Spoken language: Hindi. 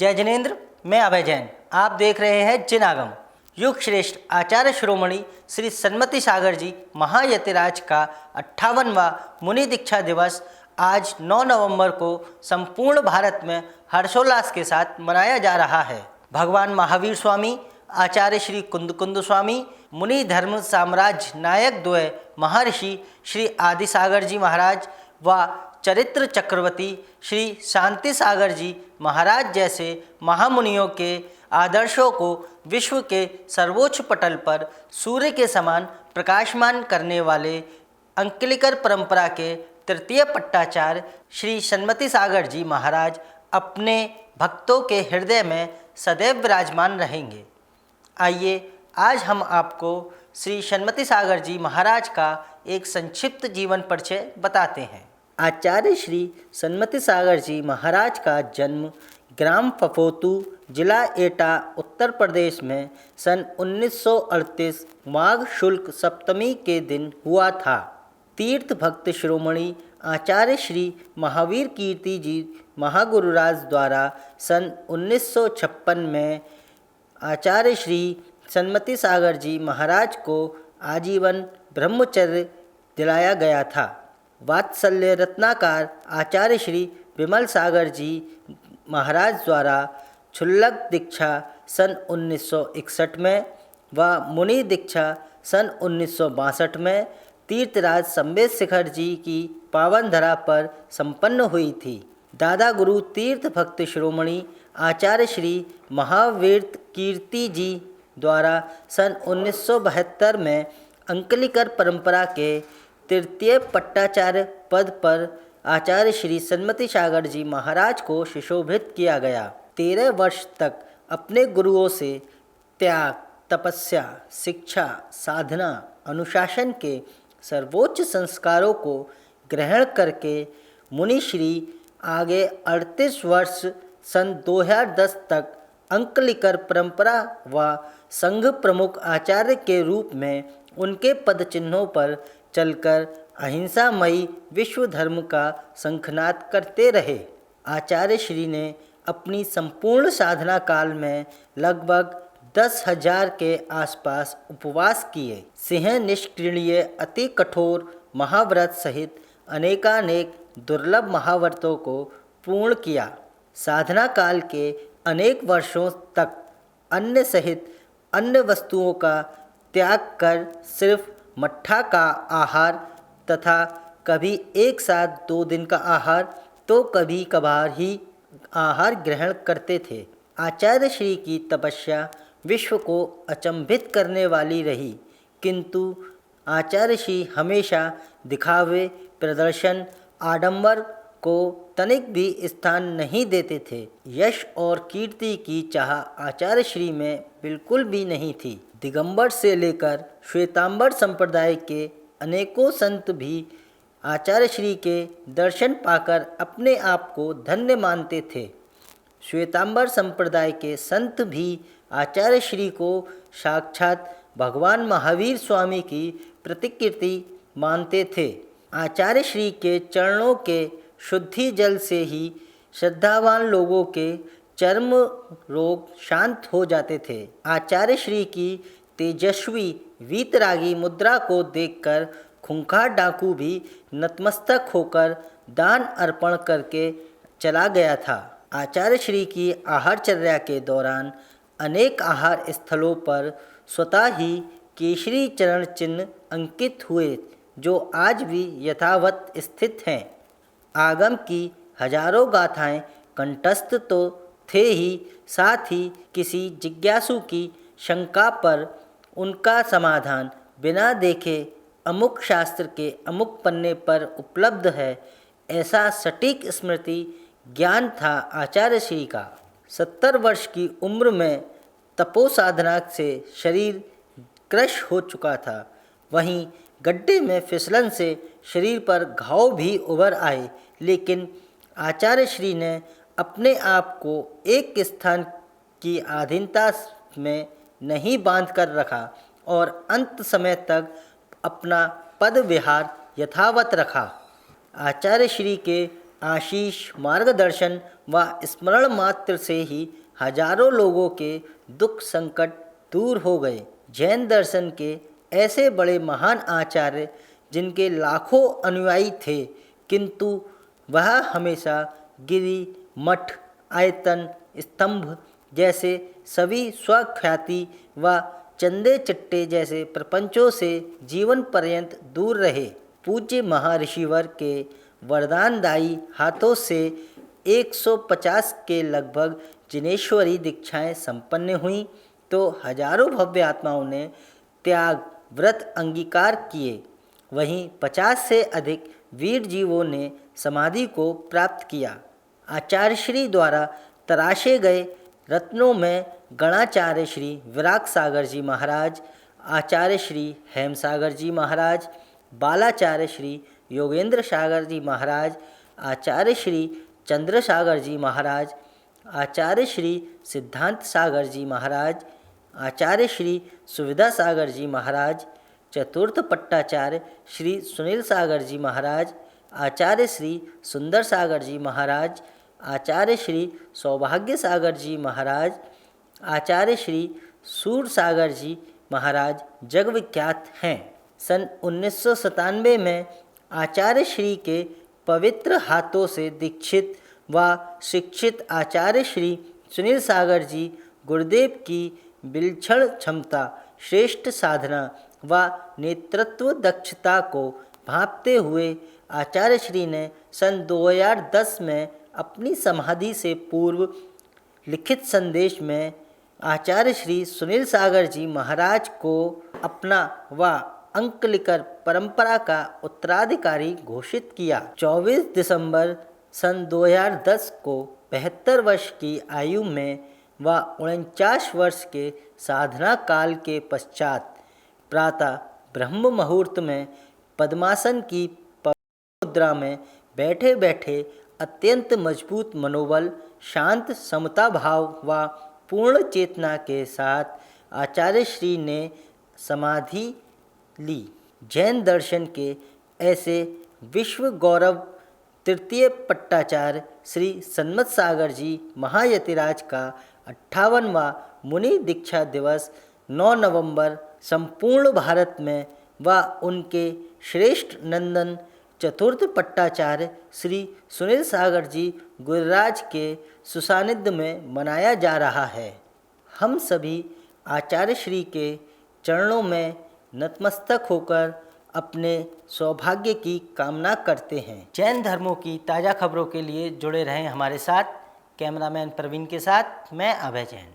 जय जिनेन्द्र। मैं अभय जैन। आप देख रहे हैं जिनागम। युग श्रेष्ठ आचार्य शिरोमणि श्री सन्मति सागर जी महायतिराज का 58वां मुनि दीक्षा दिवस आज 9 नवंबर को संपूर्ण भारत में हर्षोल्लास के साथ मनाया जा रहा है। भगवान महावीर स्वामी, आचार्य श्री कुंद स्वामी, मुनि धर्म साम्राज्य नायक द्वय महर्षि श्री आदि सागर जी महाराज व चरित्र चक्रवर्ती श्री शांति सागर जी महाराज जैसे महामुनियों के आदर्शों को विश्व के सर्वोच्च पटल पर सूर्य के समान प्रकाशमान करने वाले अंकलिकर परंपरा के तृतीय पट्टाचार्य श्री सन्मति सागर जी महाराज अपने भक्तों के हृदय में सदैव विराजमान रहेंगे। आइए आज हम आपको श्री सन्मति सागर जी महाराज का एक संक्षिप्त जीवन परिचय बताते हैं। आचार्य श्री सन्मति सागर जी महाराज का जन्म ग्राम फफोतू, जिला एटा, उत्तर प्रदेश में सन 1938 माघ शुक्ल सप्तमी के दिन हुआ था। तीर्थ भक्त शिरोमणि आचार्य श्री महावीर कीर्ति जी महागुरुराज द्वारा सन 1956 में आचार्य श्री सन्मति सागर जी महाराज को आजीवन ब्रह्मचर्य दिलाया गया था। वात्सल्य रत्नाकार आचार्य श्री विमल सागर जी महाराज द्वारा क्षुल्लक दीक्षा सन 1961 में व मुनि दीक्षा सन 1962 में तीर्थराज संवेद शिखर जी की पावन धरा पर संपन्न हुई थी। दादा गुरु तीर्थ भक्त शिरोमणि आचार्य श्री महावीर कीर्ति जी द्वारा सन 1972 में अंकलिकर परंपरा के तृतीय पट्टाचार्य पद पर आचार्य श्री सन्मति सागर जी महाराज को सुशोभित किया गया। 13 वर्ष तक अपने गुरुओं से त्याग, तपस्या, शिक्षा, साधना, अनुशासन के सर्वोच्च संस्कारों को ग्रहण करके मुनिश्री आगे 38 वर्ष सन 2010 तक अंकलिकर परंपरा व संघ प्रमुख आचार्य के रूप में उनके पद चिन्हों पर चलकर अहिंसामयी विश्व धर्म का शंखनाद करते रहे। आचार्य श्री ने अपनी संपूर्ण साधना काल में लगभग 10,000 के आसपास उपवास किए। सिंह निष्क्रिय अति कठोर महाव्रत सहित अनेकानेक दुर्लभ महाव्रतों को पूर्ण किया। साधना काल के अनेक वर्षों तक अन्न सहित अन्य वस्तुओं का त्याग कर सिर्फ मट्ठा का आहार तथा कभी एक साथ 2 दिन का आहार तो कभी कभार ही आहार ग्रहण करते थे। आचार्य श्री की तपस्या विश्व को अचंभित करने वाली रही, किंतु आचार्य श्री हमेशा दिखावे, प्रदर्शन, आडंबर को तनिक भी स्थान नहीं देते थे। यश और कीर्ति की चाह आचार्य श्री में बिल्कुल भी नहीं थी। दिगंबर से लेकर श्वेतांबर संप्रदाय के अनेकों संत भी आचार्य श्री के दर्शन पाकर अपने आप को धन्य मानते थे। श्वेतांबर संप्रदाय के संत भी आचार्य श्री को साक्षात भगवान महावीर स्वामी की प्रतिकृति मानते थे। आचार्य श्री के चरणों के शुद्धि जल से ही श्रद्धावान लोगों के चर्म रोग शांत हो जाते थे। आचार्य श्री की तेजस्वी वीतरागी मुद्रा को देखकर खूंखार डाकू भी नतमस्तक होकर दान अर्पण करके चला गया था। आचार्य श्री की आहारचर्या के दौरान अनेक आहार स्थलों पर स्वतः ही केसरी चरण चिन्ह अंकित हुए, जो आज भी यथावत स्थित हैं। आगम की हजारों गाथाएं कंठस्थ तो थे ही, साथ ही किसी जिज्ञासु की शंका पर उनका समाधान बिना देखे अमुक शास्त्र के अमुक पन्ने पर उपलब्ध है, ऐसा सटीक स्मृति ज्ञान था आचार्य श्री का। 70 वर्ष की उम्र में तपो साधना से शरीर क्रश हो चुका था। वहीं गड्ढे में फिसलन से शरीर पर घाव भी उभर आए, लेकिन आचार्य श्री ने अपने आप को एक स्थान की अधीनता में नहीं बांध कर रखा और अंत समय तक अपना पद विहार यथावत रखा। आचार्य श्री के आशीष, मार्गदर्शन व स्मरण मात्र से ही हजारों लोगों के दुख संकट दूर हो गए। जैन दर्शन के ऐसे बड़े महान आचार्य जिनके लाखों अनुयायी थे, किंतु वह हमेशा गिरि, मठ, आयतन, स्तंभ जैसे सभी स्वख्याति व चंदे चट्टे जैसे प्रपंचों से जीवन पर्यंत दूर रहे। पूज्य महर्षिवर के वरदानदायी हाथों से 150 के लगभग जिनेश्वरी दीक्षाएं संपन्न हुईं, तो हजारों भव्य आत्माओं ने त्याग व्रत अंगीकार किए। वहीं 50 से अधिक वीर जीवों ने समाधि को प्राप्त किया। आचार्य श्री द्वारा तराशे गए रत्नों में गणाचार्य श्री विराग सागर जी महाराज, आचार्य श्री हेम सागर जी महाराज, बालाचार्य श्री योगेंद्र सागर जी महाराज, आचार्य श्री चंद्र सागर जी महाराज, आचार्य श्री सिद्धांत सागर जी महाराज, आचार्य श्री सुविधा सागर जी महाराज, चतुर्थ पट्टाचार्य श्री सुनील सागर जी महाराज, आचार्य श्री सुंदर सागर जी महाराज, आचार्य श्री सौभाग्य सागर जी महाराज, आचार्य श्री सूर सागर जी महाराज जग विख्यात हैं। सन 1997 में आचार्य श्री के पवित्र हाथों से दीक्षित व शिक्षित आचार्य श्री सुनील सागर जी गुरुदेव की विलक्षण क्षमता, श्रेष्ठ साधना व नेतृत्व दक्षता को भांपते हुए आचार्य श्री ने सन 2010 में अपनी समाधि से पूर्व लिखित संदेश में आचार्य श्री सुनील सागर जी महाराज को अपना व अंक लिकर परंपरा का उत्तराधिकारी घोषित किया। 24 दिसंबर सन 2010 को 72 वर्ष की आयु में व 49 वर्ष के साधना काल के पश्चात प्रातः ब्रह्म मुहूर्त में पद्मासन की पवित्र मुद्रा में बैठे बैठे अत्यंत मजबूत मनोबल, शांत समता भाव व पूर्ण चेतना के साथ आचार्य श्री ने समाधि ली। जैन दर्शन के ऐसे विश्व गौरव तृतीय पट्टाचार्य श्री सन्मत सागर जी महायतिराज का 58वां मुनि दीक्षा दिवस 9 नवंबर संपूर्ण भारत में व उनके श्रेष्ठ नंदन चतुर्थ पट्टाचार्य श्री सुनील सागर जी गुरुराज के सुसानिध्य में मनाया जा रहा है। हम सभी आचार्य श्री के चरणों में नतमस्तक होकर अपने सौभाग्य की कामना करते हैं। जैन धर्मों की ताज़ा खबरों के लिए जुड़े रहें हमारे साथ। कैमरामैन प्रवीण के साथ मैं अभय जैन।